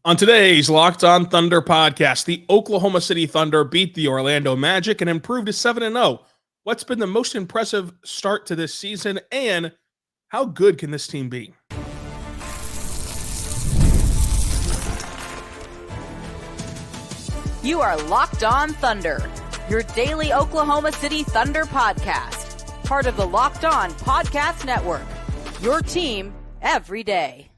On today's Locked On Thunder podcast, the Oklahoma City Thunder beat the Orlando Magic and improved to 7-0. What's been the most impressive start to this season, and how good can this team be? You are Locked On Thunder, your daily Oklahoma City Thunder podcast, part of the Locked On Podcast Network, your team every day.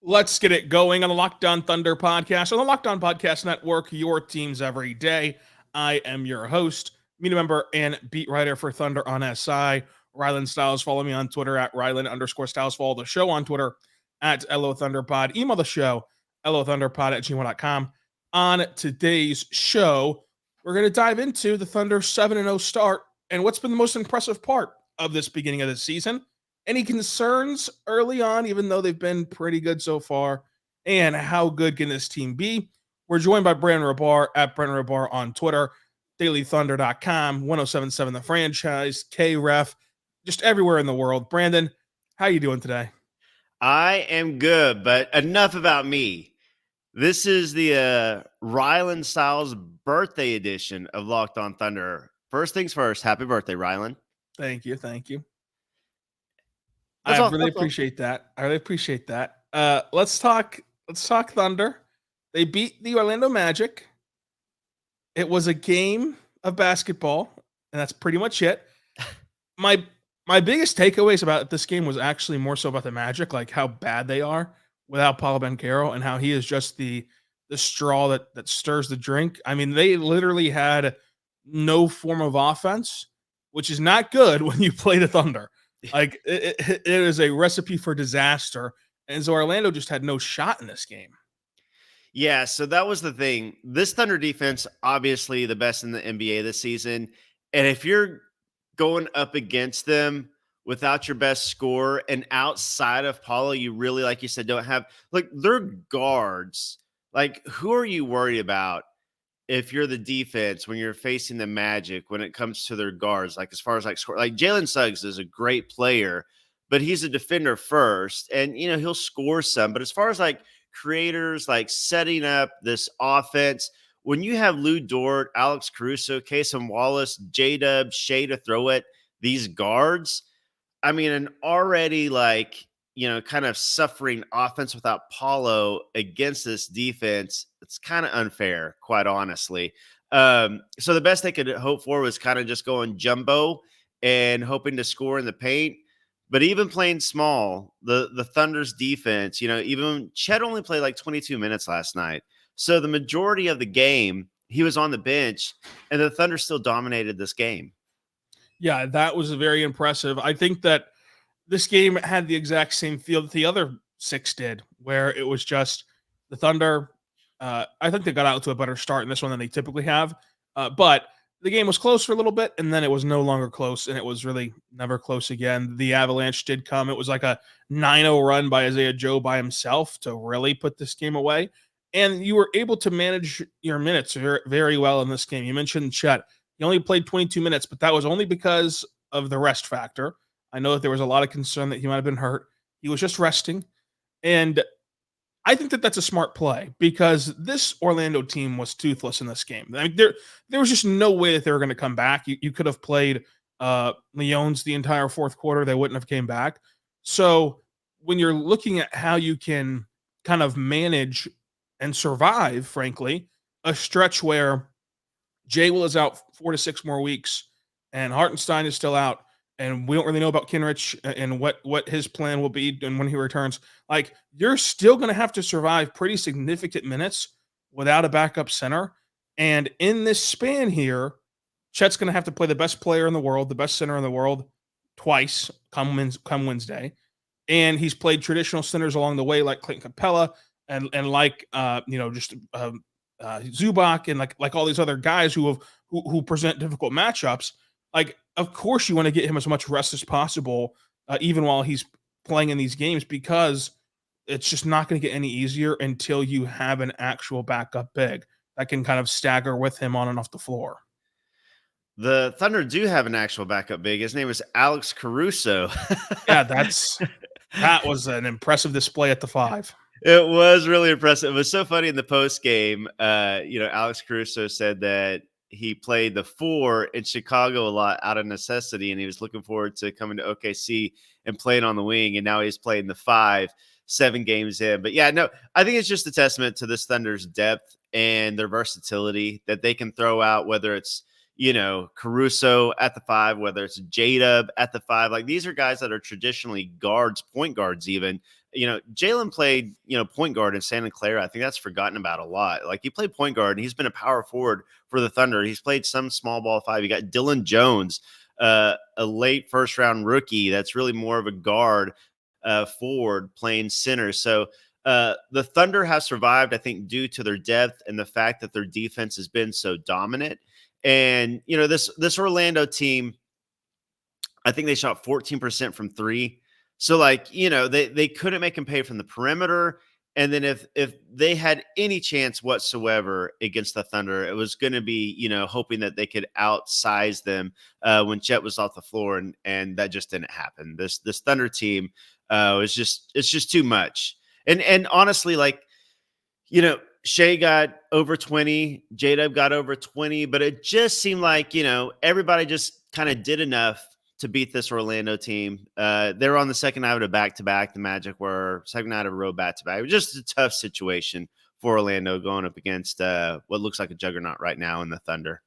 Let's get it going on the Locked On Thunder podcast on the Locked On Podcast Network, your teams every day. I am your host, media member, and beat writer for Thunder on SI, Rylan Styles. Follow me on Twitter at Rylan_Styles. Follow the show on Twitter at LOThunderPod. Email the show, LOThunderPod@gmail.com. On today's show, we're going to dive into the Thunder 7-0 start and what's been the most impressive part of this beginning of the season. Any concerns early on, even though they've been pretty good so far, and how good can this team be? We're joined by Brandon Rabar at Brandon Rabar on Twitter, dailythunder.com, 1077 The Franchise, KREF, just everywhere in the world. Brandon, how you doing today? I am good, but enough about me. This is the Rylan Styles birthday edition of Locked On Thunder. First things first, happy birthday, Rylan. Thank you. That's I really appreciate that. Let's talk Thunder. They beat the Orlando Magic. It was a game of basketball, and that's pretty much it. My biggest takeaways about this game was actually more so about the Magic, like how bad they are without Paolo Banchero and how he is just the straw that stirs the drink. I mean, they literally had no form of offense, which is not good when you play the Thunder. Like, it is a recipe for disaster. And so Orlando just had no shot in this game. Yeah, so that was the thing. This Thunder defense, obviously the best in the NBA this season. And if you're going up against them without your best scorer and outside of Paulo, you really, like you said, don't have, like, they're guards. Like, who are you worried about if you're the defense when you're facing the Magic when it comes to their guards? Like, as far as like score, like Jalen Suggs is a great player, but he's a defender first, and he'll score some. But as far as like creators, like setting up this offense, when you have Lou Dort, Alex Caruso, Cason Wallace, J-Dub, Shea to throw at these guards, I mean, an already like kind of suffering offense without Paulo against this defense, it's kind of unfair, quite honestly. So the best they could hope for was kind of just going jumbo and hoping to score in the paint. But even playing small, the Thunder's defense, even Chet only played like 22 minutes last night. So the majority of the game, he was on the bench, and the Thunder still dominated this game. Yeah, that was very impressive. I think that this game had the exact same feel that the other six did, where it was just the Thunder. I think they got out to a better start in this one than they typically have. But the game was close for a little bit, and then it was no longer close, and it was really never close again. The avalanche did come. It was like a 9-0 run by Isaiah Joe by himself to really put this game away. And you were able to manage your minutes very, very well in this game. You mentioned Chet. He only played 22 minutes, but that was only because of the rest factor. I know that there was a lot of concern that he might have been hurt. He was just resting. And I think that that's a smart play because this Orlando team was toothless in this game. I mean, there was just no way that they were going to come back. You could have played Leones the entire fourth quarter. They wouldn't have came back. So when you're looking at how you can kind of manage and survive, frankly, a stretch where Jay Will is out 4 to 6 more weeks and Hartenstein is still out, and we don't really know about Kenrich and what his plan will be and when he returns. Like, you're still going to have to survive pretty significant minutes without a backup center. And in this span here, Chet's going to have to play the best player in the world, the best center in the world, twice come Wednesday. And he's played traditional centers along the way, like Clayton Capella and like Zubac and like all these other guys who present difficult matchups. Like, of course you want to get him as much rest as possible, even while he's playing in these games, because it's just not going to get any easier until you have an actual backup big that can kind of stagger with him on and off the floor. The Thunder do have an actual backup big. His name is Alex Caruso. Yeah, that was an impressive display at the 5. It was really impressive. It was so funny in the post game. Alex Caruso said that he played the 4 in Chicago a lot out of necessity, and he was looking forward to coming to OKC and playing on the wing. And now he's playing the 5, 7 games in. But yeah, no, I think it's just a testament to this Thunder's depth and their versatility that they can throw out, whether it's Caruso at the 5, whether it's J-Dub at the 5. Like, these are guys that are traditionally guards, point guards even. Jalen played, point guard in Santa Clara. I think that's forgotten about a lot. Like, he played point guard, and he's been a power forward for the Thunder. He's played some small ball 5. You got Dylan Jones, a late first round rookie that's really more of a guard forward playing center. So the Thunder have survived, I think, due to their depth and the fact that their defense has been so dominant. And, this Orlando team, I think they shot 14% from 3. So, they couldn't make him pay from the perimeter. And then if they had any chance whatsoever against the Thunder, it was going to be, hoping that they could outsize them when Chet was off the floor. And that just didn't happen. This Thunder team it's just too much. And honestly, Shea got over 20, J-Dub got over 20, but it just seemed like, everybody just kind of did enough to beat this Orlando team. They were on the second night of a back-to-back. The Magic were second night of a road back-to-back. It was just a tough situation for Orlando going up against what looks like a juggernaut right now in the Thunder.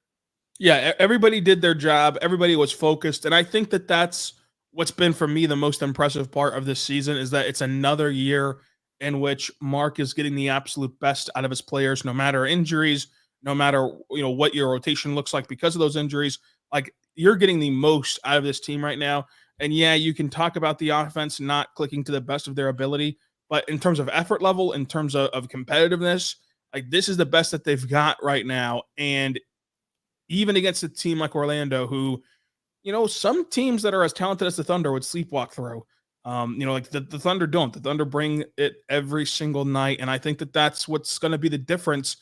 Yeah, everybody did their job. Everybody was focused. And I think that that's what's been, for me, the most impressive part of this season, is that it's another year in which Mark is getting the absolute best out of his players, no matter injuries, no matter what your rotation looks like because of those injuries. Like, you're getting the most out of this team right now. And yeah, you can talk about the offense not clicking to the best of their ability, but in terms of effort level, in terms of competitiveness, like, this is the best that they've got right now. And even against a team like Orlando, who, some teams that are as talented as the Thunder would sleepwalk through. Like the Thunder don't. The Thunder bring it every single night, and I think that that's what's going to be the difference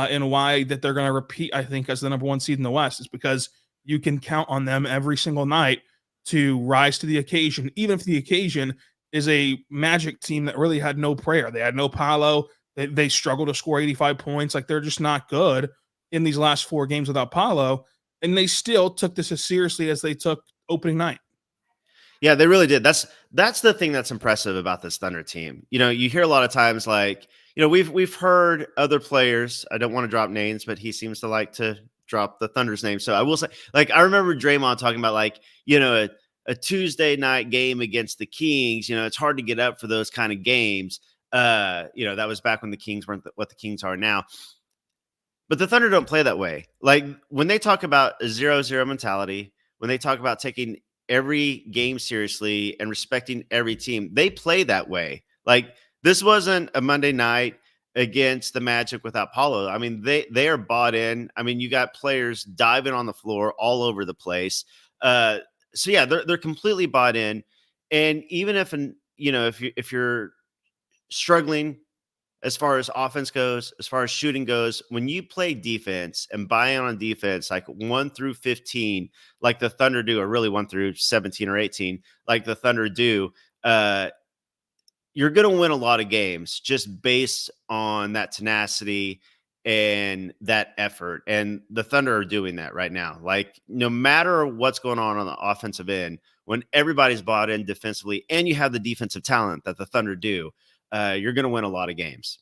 in why that they're going to repeat, I think, as the number 1 seed in the West, is because you can count on them every single night to rise to the occasion, even if the occasion is a Magic team that really had no prayer. They had no Paolo. They struggled to score 85 points. Like, they're just not good in these last 4 games without Paolo, and they still took this as seriously as they took opening night. Yeah, they really did. That's the thing that's impressive about this Thunder team. You hear a lot of times, we've heard other players. I don't want to drop names, but he seems to like to drop the Thunder's name. So I will say, I remember Draymond talking about a Tuesday night game against the Kings. It's hard to get up for those kind of games. That was back when the Kings weren't what the Kings are now. But the Thunder don't play that way. Like, when they talk about a 0-0 mentality, when they talk about taking every game seriously and respecting every team, they play that way. Like, this wasn't a Monday night against the Magic without Paulo. I mean, they are bought in. I mean, you got players diving on the floor all over the place. So yeah, they're completely bought in. And even if you're struggling as far as offense goes, as far as shooting goes, when you play defense and buy in on defense, like 1 through 15, like the Thunder do, or really 1 through 17 or 18, like the Thunder do, you're going to win a lot of games just based on that tenacity and that effort. And the Thunder are doing that right now. Like, no matter what's going on the offensive end, when everybody's bought in defensively and you have the defensive talent that the Thunder do, you're going to win a lot of games.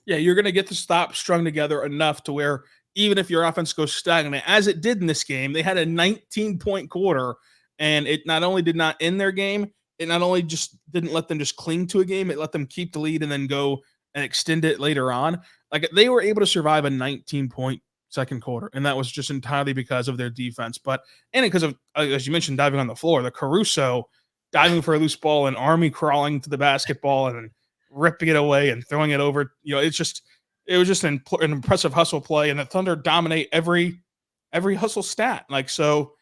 Yeah, you're going to get the stops strung together enough to where even if your offense goes stagnant, as it did in this game, they had a 19-point quarter, and it not only did not end their game, it not only just didn't let them just cling to a game, it let them keep the lead and then go and extend it later on. Like, they were able to survive a 19-point second quarter, and that was just entirely because of their defense. And because of, as you mentioned, diving on the floor, the Caruso diving for a loose ball and Army crawling to the basketball and ripping it away and throwing it over. It was just an impressive hustle play, and the Thunder dominate every hustle stat. Like, so,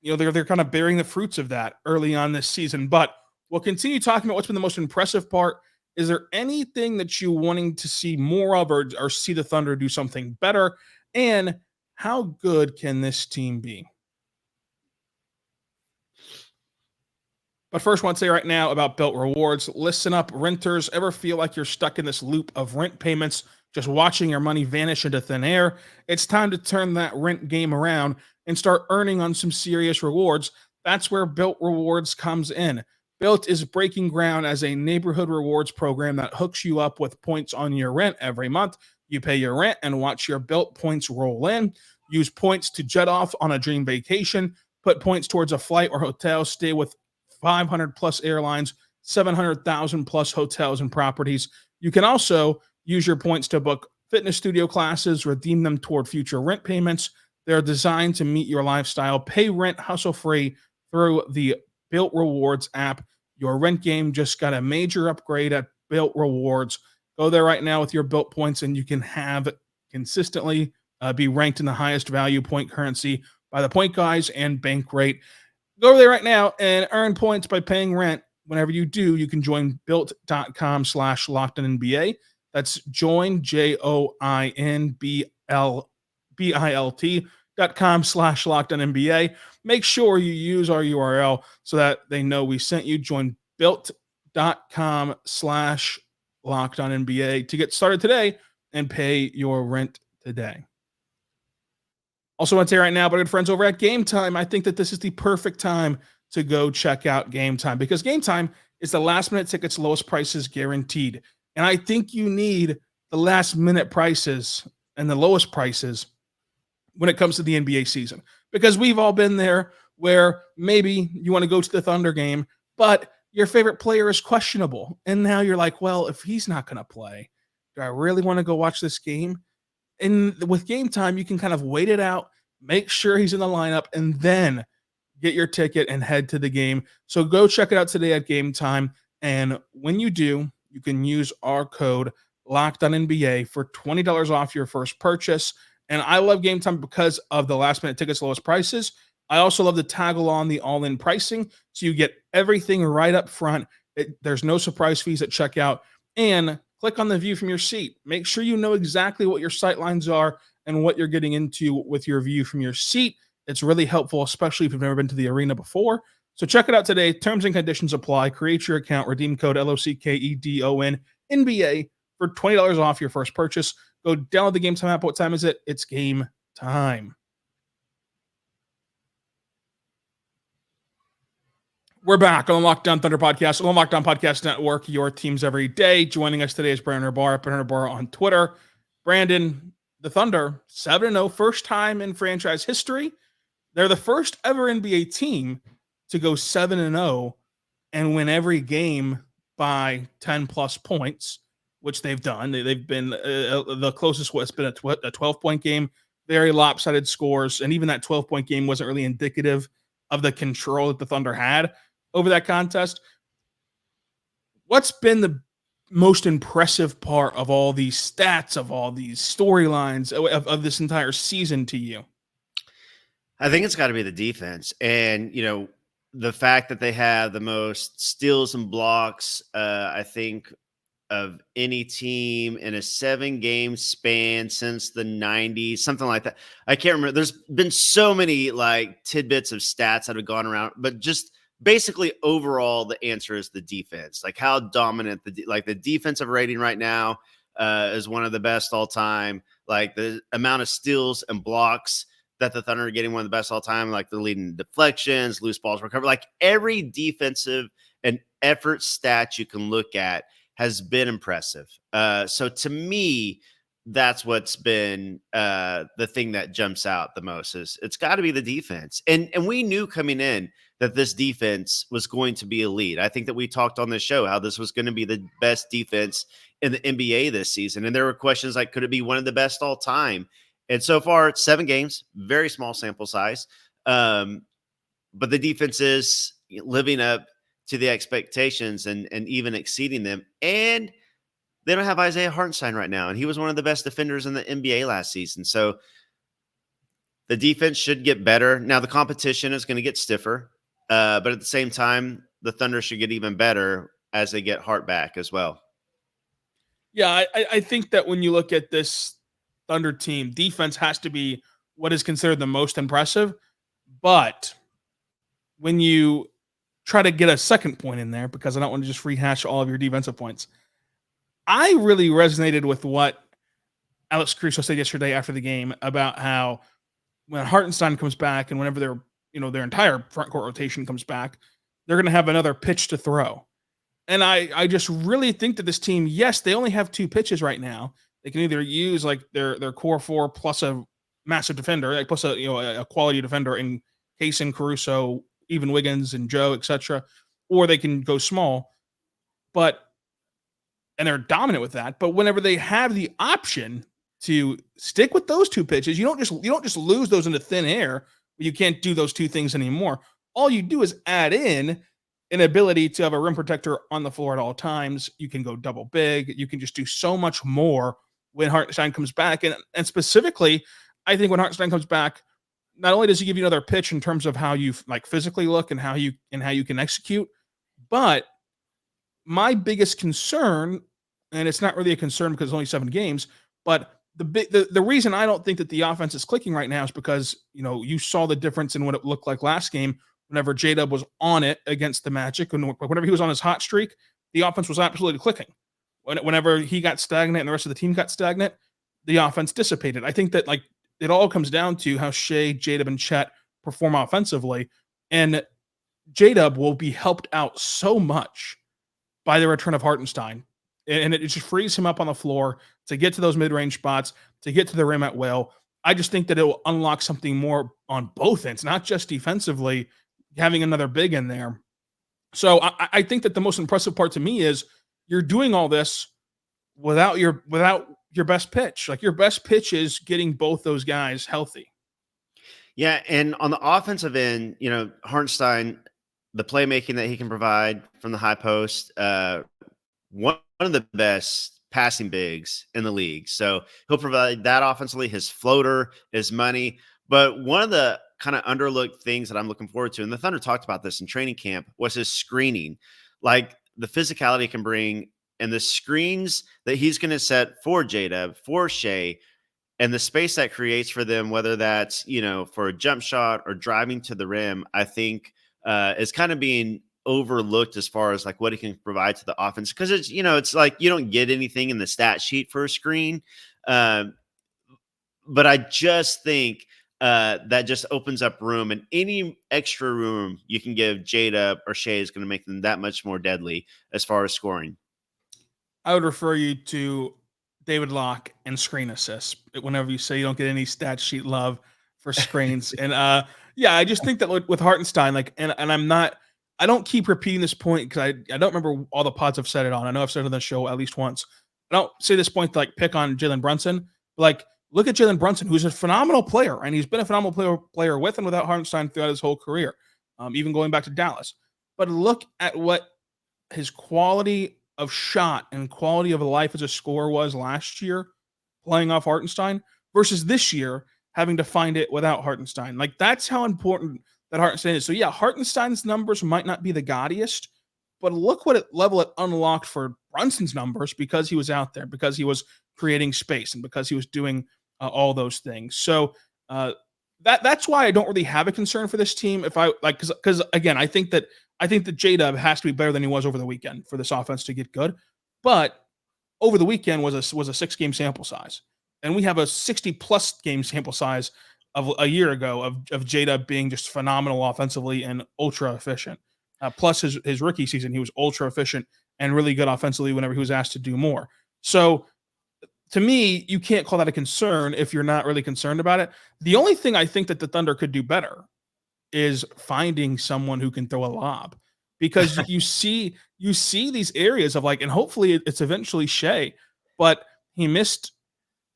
they're kind of bearing the fruits of that early on this season. But we'll continue talking about what's been the most impressive part. Is there anything that you wanting to see more of, or see the Thunder do something better? And how good can this team be? But first, I want to say right now about Built Rewards. Listen up, renters. Ever feel like you're stuck in this loop of rent payments, just watching your money vanish into thin air? It's time to turn that rent game around and start earning on some serious rewards. That's where Built Rewards comes in. Built is breaking ground as a neighborhood rewards program that hooks you up with points on your rent every month. You pay your rent and watch your Built points roll in. Use points to jet off on a dream vacation. Put points towards a flight or hotel stay with 500 plus airlines, 700,000 plus hotels and properties. You can also use your points to book fitness studio classes, redeem them toward future rent payments. They're designed to meet your lifestyle. Pay rent hustle free through the Built Rewards app. Your rent game just got a major upgrade at Built Rewards. Go there right now with your Built points, and you can have consistently be ranked in the highest value point currency by the point guys and bank rate. Go over there right now and earn points by paying rent. Whenever you do, you can join built.com/LockedOnNBA. That's join, JOINBILT.com/LockedOnNBA. Make sure you use our URL so that they know we sent you. Join built.com/LockedOnNBA to get started today and pay your rent today. Also, want to say right now, but good friends over at Game Time, I think that this is the perfect time to go check out Game Time, because Game Time is the last minute tickets, lowest prices guaranteed. And I think you need the last minute prices and the lowest prices when it comes to the NBA season, because we've all been there where maybe you want to go to the Thunder game, but your favorite player is questionable. And now you're like, well, if he's not going to play, do I really want to go watch this game? And with Game Time, you can kind of wait it out, make sure he's in the lineup, and then get your ticket and head to the game. So go check it out today at Game Time. And when you do, you can use our code LockedOnNBA for $20 off your first purchase. And I love Game Time because of the last minute tickets, lowest prices. I also love the tag along, the all-in pricing. So you get everything right up front. There's no surprise fees at checkout. And click on the view from your seat. Make sure you know exactly what your sight lines are and what you're getting into with your view from your seat. It's really helpful, especially if you've never been to the arena before. So check it out today. Terms and conditions apply. Create your account. Redeem code LOCKEDON-NBA for $20 off your first purchase. Go download the Game Time app. What time is it? It's game time. We're back on the Locked On Thunder podcast, on the Locked On Podcast Network, your teams every day. Joining us today is Brandon Barr on Twitter. Brandon, the Thunder, 7-0, first time in franchise history. They're the first ever NBA team to go 7-0 and win every game by 10-plus points, which they've done. They've been the closest was been a 12-point game, very lopsided scores, and even that 12-point game wasn't really indicative of the control that the Thunder had over that contest. What's been the most impressive part of all these stats, of all these storylines of this entire season to you? I think it's got to be the defense. And, the fact that they have the most steals and blocks, I think, of any team in a 7-game span since the 90s, something like that. I can't remember. There's been so many tidbits of stats that have gone around, but just basically overall, the answer is the defense. Like how dominant the defensive rating right now is one of the best all time. Like the amount of steals and blocks that the Thunder are getting, one of the best all time. Like the leading deflections, loose balls recovered. Like every defensive and effort stat you can look at has been impressive. So to me, that's what's been the thing that jumps out the most. Is it's got to be the defense. And we knew coming in that this defense was going to be elite. I think that we talked on this show how this was going to be the best defense in the NBA this season. And there were questions like, could it be one of the best all time? And so far, it's 7 games, very small sample size. But the defense is living up to the expectations and even exceeding them. And they don't have Isaiah Hartenstein right now, and he was one of the best defenders in the NBA last season. So the defense should get better. Now, the competition is going to get stiffer, but at the same time, the Thunder should get even better as they get Hart back as well. Yeah, I think that when you look at this Thunder team, defense has to be what is considered the most impressive. But when you try to get a second point in there because I don't want to just rehash all of your defensive points. I really resonated with what Alex Caruso said yesterday after the game about how when Hartenstein comes back and whenever their entire front court rotation comes back, they're going to have another pitch to throw. And I just really think that this team, yes, they only have 2 pitches right now. They can either use like their core 4 plus a massive defender, like plus a quality defender in Cason, Caruso, even Wiggins and Joe, etc., or they can go small. And they're dominant with that. But whenever they have the option to stick with those 2 pitches, you don't just lose those into thin air. You can't do those 2 things anymore. All you do is add in an ability to have a rim protector on the floor at all times. You can go double big. You can just do so much more when Hartenstein comes back. And specifically, I think when Hartenstein comes back, not only does he give you another pitch in terms of how you like physically look and how you can execute, but my biggest concern, and it's not really a concern because it's only 7 games, but the reason I don't think that the offense is clicking right now is because, you saw the difference in what it looked like last game whenever J-Dub was on it against the Magic, and whenever he was on his hot streak, the offense was absolutely clicking. Whenever he got stagnant and the rest of the team got stagnant, the offense dissipated. I think that it all comes down to how Shea, J-Dub, and Chet perform offensively, and J-Dub will be helped out so much by the return of Hartenstein. And it just frees him up on the floor to get to those mid-range spots, to get to the rim at will. I just think that it will unlock something more on both ends, not just defensively, having another big in there. So I think that the most impressive part to me is you're doing all this without your best pitch. Like, your best pitch is getting both those guys healthy. Yeah, and on the offensive end, Hartenstein, the playmaking that he can provide from the high post, one of the best passing bigs in the league. So he'll provide that offensively, his floater, his money. But one of the kind of underlooked things that I'm looking forward to, and the Thunder talked about this in training camp, was his screening. Like, the physicality he can bring and the screens that he's going to set for J-Dub, for Shea, and the space that creates for them, whether that's, for a jump shot or driving to the rim, I think is kind of being overlooked as far as like what he can provide to the offense. Because it's like you don't get anything in the stat sheet for a screen. But I just think that just opens up room, and any extra room you can give J-Dub or Shea is going to make them that much more deadly as far as scoring. I would refer you to David Locke and screen assists whenever you say you don't get any stat sheet love for screens. And I just think that with Hartenstein, I don't keep repeating this point because I don't remember all the pods I've said it on. I know I've said it on the show at least once. I don't say this point to pick on Jalen Brunson. Look at Jalen Brunson, who's a phenomenal player, and he's been a phenomenal player with and without Hartenstein throughout his whole career, even going back to Dallas. But look at what his quality of shot and quality of life as a scorer was last year playing off Hartenstein versus this year having to find it without Hartenstein. That's how important that Hartenstein is. So yeah, Hartenstein's numbers might not be the gaudiest, but look what level it unlocked for Brunson's numbers because he was out there, because he was creating space, and because he was doing all those things. So that's why I don't really have a concern for this team. If I because again, I think that J-Dub has to be better than he was over the weekend for this offense to get good. But over the weekend was a 6-game sample size, and we have a 60+ game sample size of a year ago of J-Dub being just phenomenal offensively and ultra efficient. Plus his rookie season, he was ultra efficient and really good offensively whenever he was asked to do more. So to me, you can't call that a concern if you're not really concerned about it. The only thing I think that the Thunder could do better is finding someone who can throw a lob, because you see these areas of and hopefully it's eventually Shea, but he missed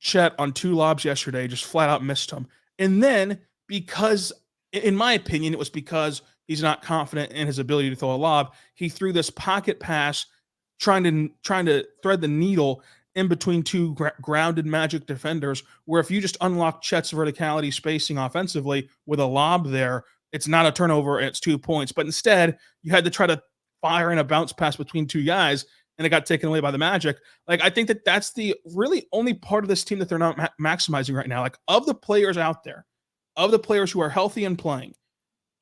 Chet on 2 lobs yesterday, just flat out missed him. And then because, in my opinion, it was because he's not confident in his ability to throw a lob, he threw this pocket pass trying to thread the needle in between 2 grounded Magic defenders, where if you just unlock Chet's verticality spacing offensively with a lob there, it's not a turnover and it's 2 points. But instead, you had to try to fire in a bounce pass between 2 guys, and it got taken away by the Magic. I think that that's the really only part of this team that they're not maximizing right now. Of the players out there, of the players who are healthy and playing,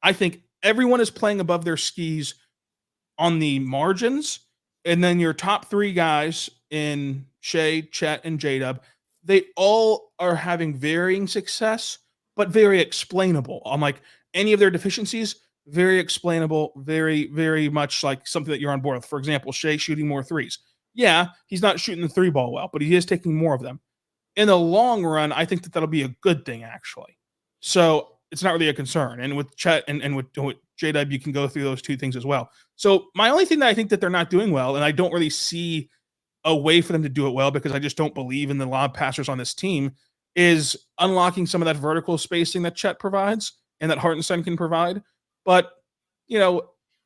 I think everyone is playing above their skis on the margins. And then your top three guys in Shea, Chet, and J-Dub, they all are having varying success, but very explainable. On like any of their deficiencies, very explainable, very, very much like something that you're on board with. For example, Shea shooting more threes. Yeah, he's not shooting the three ball well, but he is taking more of them. In the long run, I think that that'll be a good thing, actually. So it's not really a concern. And with Chet and with J-Dub, you can go through those two things as well. So my only thing that I think that they're not doing well, and I don't really see a way for them to do it well because I just don't believe in the lob passers on this team, is unlocking some of that vertical spacing that Chet provides and that Hartenstein can provide. But,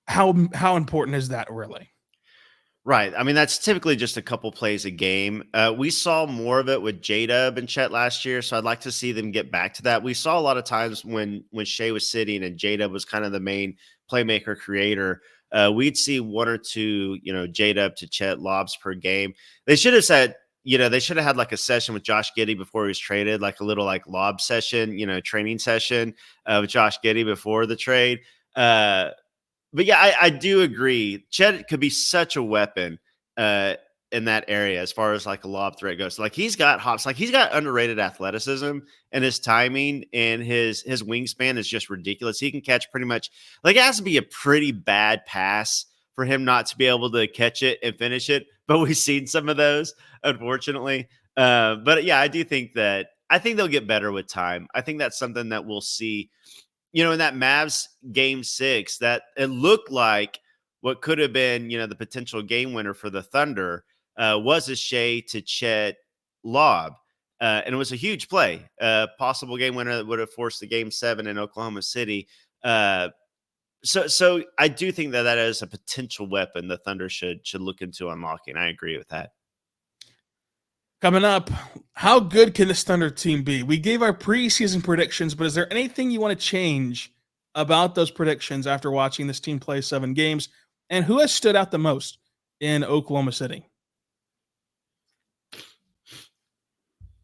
how important is that really? Right. I mean, that's typically just a couple plays a game. We saw more of it with J-Dub and Chet last year, so I'd like to see them get back to that. We saw a lot of times when Shea was sitting and J-Dub was kind of the main playmaker creator, we'd see one or two, J-Dub to Chet lobs per game. They should have said, they should have had like a session with Josh Giddey before he was traded, like a little like lob session, training session with Josh Giddey before the trade. But yeah, I do agree. Chet could be such a weapon in that area as far as like a lob threat goes. Like he's got hops, like he's got underrated athleticism, and his timing and his wingspan is just ridiculous. He can catch pretty much, like it has to be a pretty bad pass for him not to be able to catch it and finish it. But we've seen some of those, unfortunately. But yeah, I think they'll get better with time. I think that's something that we'll see. In that Mavs game 6, that it looked like what could have been, the potential game winner for the Thunder was a Shea to Chet lob. And it was a huge play, possible game winner that would have forced the game 7 in Oklahoma City. So I do think that is a potential weapon the Thunder should look into unlocking. I agree with that. Coming up, how good can this Thunder team be? We gave our preseason predictions, but is there anything you want to change about those predictions after watching this team play 7 games? And who has stood out the most in Oklahoma City?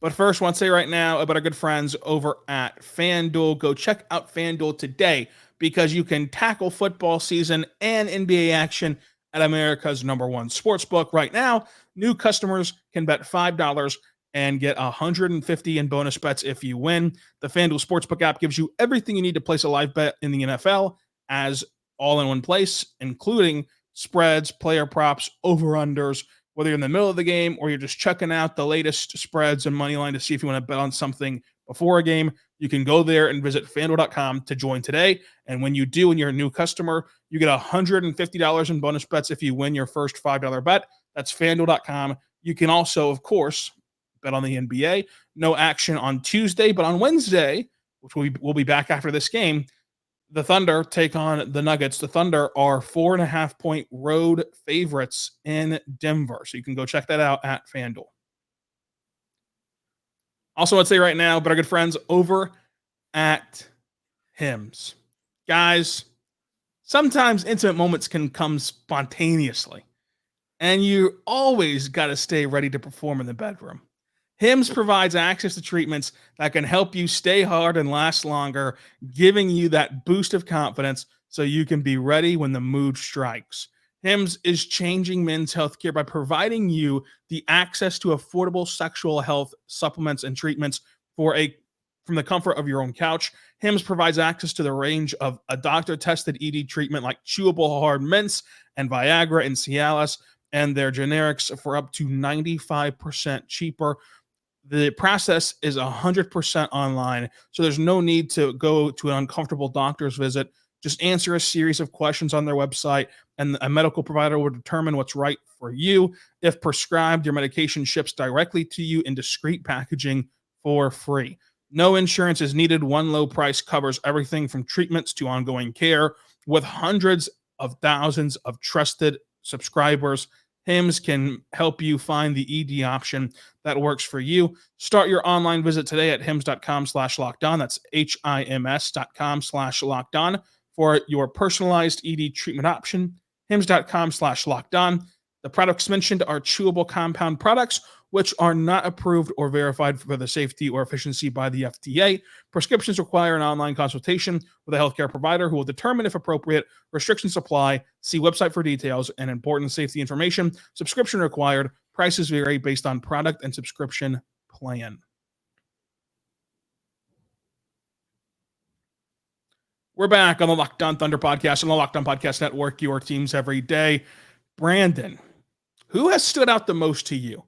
But first, I want to say right now about our good friends over at FanDuel. Go check out FanDuel today because you can tackle football season and NBA action at America's #1 sportsbook. Right now, new customers can bet $5 and get $150 in bonus bets if you win. The FanDuel Sportsbook app gives you everything you need to place a live bet in the NFL as all in one place, including spreads, player props, over-unders, whether you're in the middle of the game or you're just checking out the latest spreads and money line to see if you want to bet on something before a game. You can go there and visit FanDuel.com to join today. And when you do, and you're a new customer, you get $150 in bonus bets if you win your first $5 bet. That's FanDuel.com. You can also, of course, bet on the NBA. No action on Tuesday, but on Wednesday, which we'll be back after this game, the Thunder take on the Nuggets. The Thunder are 4.5-point road favorites in Denver. So you can go check that out at FanDuel. Also, I'd say right now, but our good friends over at Hims. Guys, sometimes intimate moments can come spontaneously, and you always got to stay ready to perform in the bedroom. Hims provides access to treatments that can help you stay hard and last longer, giving you that boost of confidence so you can be ready when the mood strikes. Hims is changing men's healthcare by providing you the access to affordable sexual health supplements and treatments from the comfort of your own couch. Hims provides access to the range of a doctor-tested ED treatment like chewable hard mints and Viagra and Cialis, and their generics for up to 95% cheaper. The process is 100% online, so there's no need to go to an uncomfortable doctor's visit. Just answer a series of questions on their website, and a medical provider will determine what's right for you. If prescribed, your medication ships directly to you in discreet packaging for free. No insurance is needed. One low price covers everything from treatments to ongoing care. With hundreds of thousands of trusted subscribers, Hims can help you find the ED option that works for you. Start your online visit today at hims.com/lockedon. That's HIMS.com/lockedon for your personalized ED treatment option. Hims.com/lockedon. The products mentioned are chewable compound products, which are not approved or verified for the safety or efficiency by the FDA. Prescriptions require an online consultation with a healthcare provider who will determine if appropriate. Restrictions apply. See website for details and important safety information. Subscription required. Prices vary based on product and subscription plan. We're back on the Locked On Thunder podcast on the Locked On Podcast Network, your teams every day. Brandon, who has stood out the most to you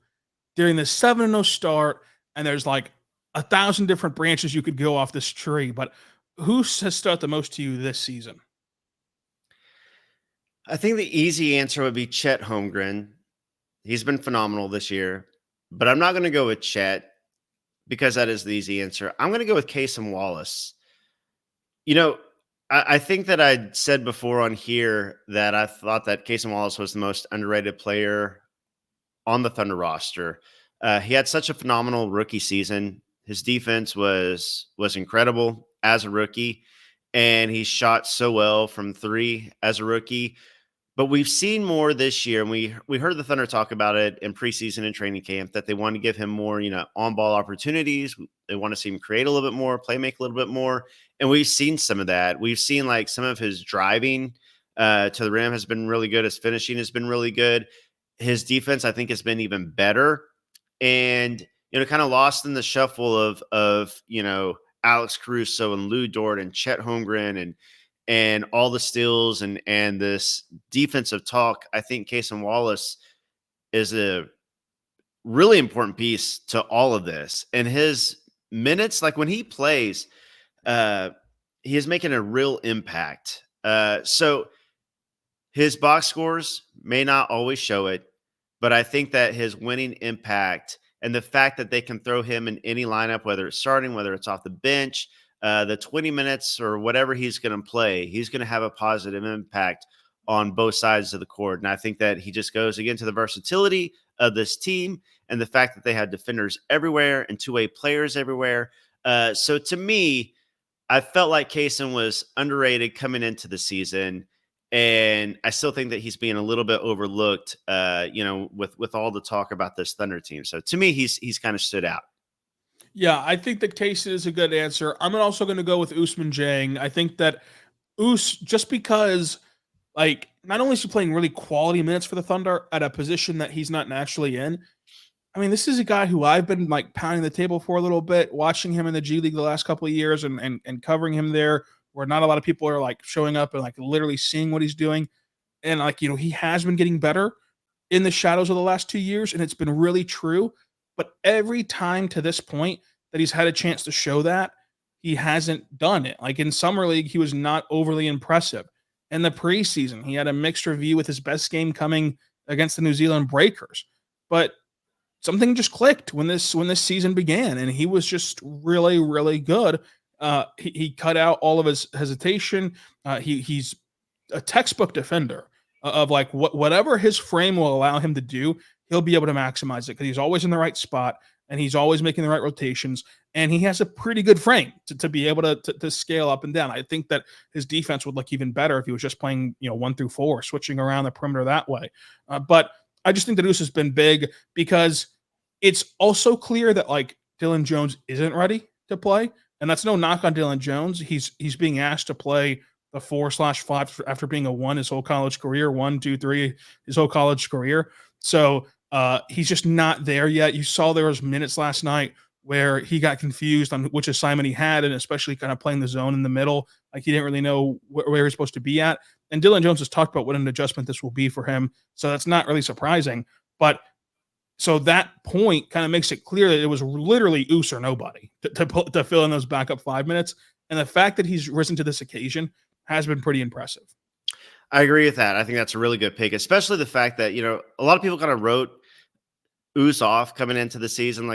during the 7-0 start? And there's like 1,000 different branches you could go off this tree, but who has stood out the most to you this season? I think the easy answer would be Chet Holmgren. He's been phenomenal this year, but I'm not going to go with Chet because that is the easy answer. I'm going to go with Cason Wallace. You know, I think that I said before on here that I thought that Cason Wallace was the most underrated player on the Thunder roster. He had such a phenomenal rookie season. His defense was incredible as a rookie, and he shot so well from three as a rookie. But we've seen more this year, and we heard the Thunder talk about it in preseason and training camp that they want to give him more, on-ball opportunities. They want to see him create a little bit more, play make a little bit more, and we've seen some of that. We've seen like some of his driving to the rim has been really good. His finishing has been really good. His defense, I think, has been even better, and kind of lost in the shuffle of Alex Caruso and Lou Dort and Chet Holmgren and all the steals and this defensive talk. I think Cason Wallace is a really important piece to all of this. And his minutes, like when he plays, he is making a real impact. So his box scores may not always show it, but I think that his winning impact and the fact that they can throw him in any lineup, whether it's starting, whether it's off the bench, the 20 minutes or whatever he's going to play, he's going to have a positive impact on both sides of the court. And I think that he just goes again to the versatility of this team and the fact that they have defenders everywhere and two-way players everywhere. So to me, I felt like Cason was underrated coming into the season. And I still think that he's being a little bit overlooked, with all the talk about this Thunder team. So to me, he's kind of stood out. Yeah, I think that Cason is a good answer. I'm also going to go with Ousmane Dieng. I think that just because, not only is he playing really quality minutes for the Thunder at a position that he's not naturally in, I mean, this is a guy who I've been pounding the table for a little bit, watching him in the G League the last couple of years and covering him there, where not a lot of people are showing up and literally seeing what he's doing. And he has been getting better in the shadows of the last 2 years, and it's been really true. But every time to this point that he's had a chance to show that, he hasn't done it. Like in Summer League, he was not overly impressive. In the preseason, he had a mixed review with his best game coming against the New Zealand Breakers. But something just clicked when this season began, and he was just really, really good. He cut out all of his hesitation. He's a textbook defender of whatever his frame will allow him to do, he'll be able to maximize it because he's always in the right spot and he's always making the right rotations. And he has a pretty good frame to be able to scale up and down. I think that his defense would look even better if he was just playing 1 through 4, switching around the perimeter that way. But I just think that Ous has been big because it's also clear that Dylan Jones isn't ready to play. And that's no knock on Dylan Jones. He's being asked to play the 4/5 after being a 1 his whole college career, 1, 2, 3 his whole college career. So he's just not there yet. You saw there was minutes last night where he got confused on which assignment he had, and especially kind of playing the zone in the middle. He didn't really know where he's supposed to be at. And Dylan Jones has talked about what an adjustment this will be for him. So that's not really surprising. But so that point kind of makes it clear that it was literally Ous or nobody to fill in those backup 5 minutes. And the fact that he's risen to this occasion has been pretty impressive. I agree with that. I think that's a really good pick, especially the fact that, a lot of people kind of wrote Ous off coming into the season,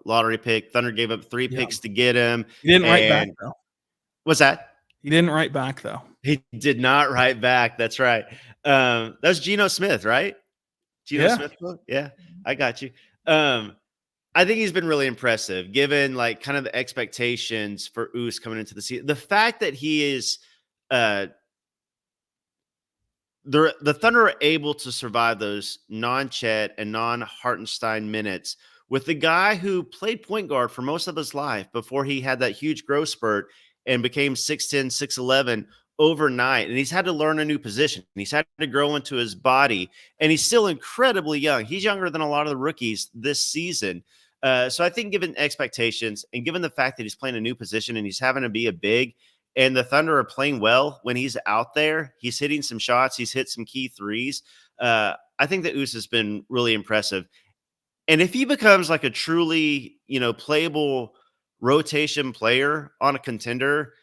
lottery pick. Thunder gave up 3 picks to get him. He didn't write back, though. What's that? He didn't write back, though. He did not write back. That's right. That was Geno Smith, right? Geno Smith? Yeah, I got you. I think he's been really impressive given kind of the expectations for Ous coming into the season. The fact that he is the Thunder are able to survive those non-Chet and non-Hartenstein minutes with the guy who played point guard for most of his life before he had that huge growth spurt and became 6'10", 6'11" overnight. And he's had to learn a new position. He's had to grow into his body. And he's still incredibly young. He's younger than a lot of the rookies this season. So I think given expectations and given the fact that he's playing a new position and he's having to be a big, and the Thunder are playing well when he's out there, he's hitting some shots, he's hit some key threes. I think that Us has been really impressive. And if he becomes like a truly, playable rotation player on a contender,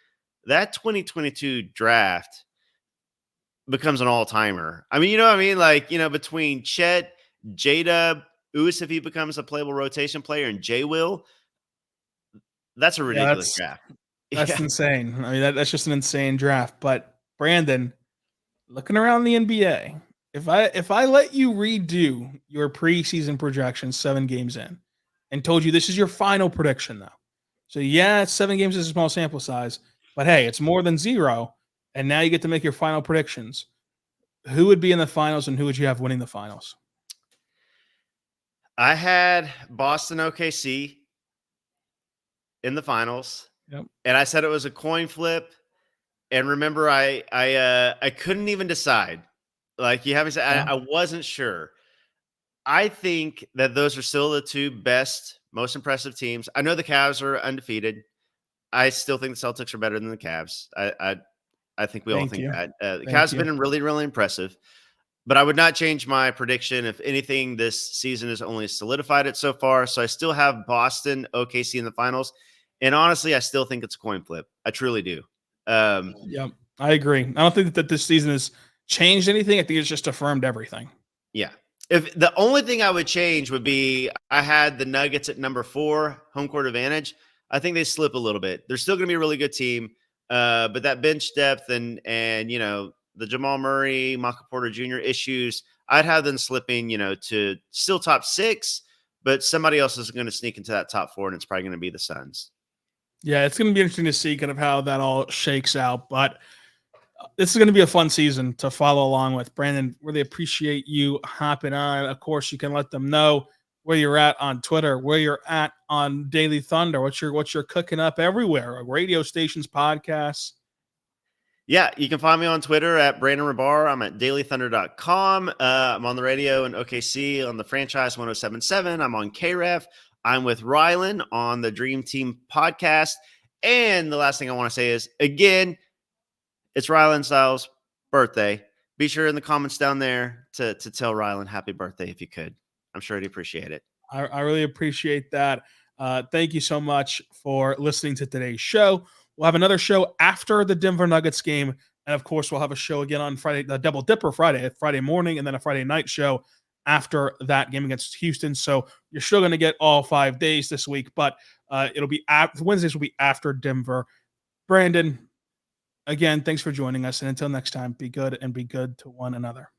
that 2022 draft becomes an all-timer. I mean, you know what I mean? Like, between Chet, J-Dub, Us, if he becomes a playable rotation player, and J-Will, that's a ridiculous draft. That's insane. I mean, that's just an insane draft. But Brandon, looking around the NBA, if I let you redo your preseason projections 7 games in and told you this is your final prediction, though. So, yeah, 7 games is a small sample size, but hey, it's more than 0. And now you get to make your final predictions. Who would be in the finals and who would you have winning the finals? I had Boston OKC in the finals. Yep. And I said it was a coin flip. And remember, I couldn't even decide. Like you haven't said, I wasn't sure. I think that those are still the 2 best, most impressive teams. I know the Cavs are undefeated. I still think the Celtics are better than the Cavs. I think we all think that. The Cavs have been really, really impressive. But I would not change my prediction. If anything, this season has only solidified it so far. So I still have Boston, OKC in the finals. And honestly, I still think it's a coin flip. I truly do. Yeah, I agree. I don't think that this season has changed anything. I think it's just affirmed everything. Yeah. If the only thing I would change would be I had the Nuggets at number 4, home court advantage. I think they slip a little bit. They're still going to be a really good team. But that bench depth and the Jamal Murray, Michael Porter Jr. issues, I'd have them slipping, to still top 6, but somebody else is going to sneak into that top 4, and it's probably going to be the Suns. Yeah, it's going to be interesting to see kind of how that all shakes out. But this is going to be a fun season to follow along with. Brandon, really appreciate you hopping on. Of course, you can let them know where you're at on Twitter, where you're at on Daily Thunder, what you're cooking up everywhere, radio stations, podcasts. Yeah, you can find me on Twitter at Brandon Rabar. I'm at dailythunder.com. I'm on the radio in OKC on the franchise 1077. I'm on KREF. I'm with Rylan on the Dream Team podcast. And the last thing I want to say is, again, it's Rylan Styles' birthday. Be sure in the comments down there to tell Rylan happy birthday if you could. I'm sure he'd appreciate it. I really appreciate that. Thank you so much for listening to today's show. We'll have another show after the Denver Nuggets game. And, of course, we'll have a show again on Friday, the Double Dipper Friday morning, and then a Friday night show after that game against Houston. So you're still going to get all 5 days this week, but it'll be Wednesdays will be after Denver. Brandon, again, thanks for joining us. And until next time, be good and be good to one another.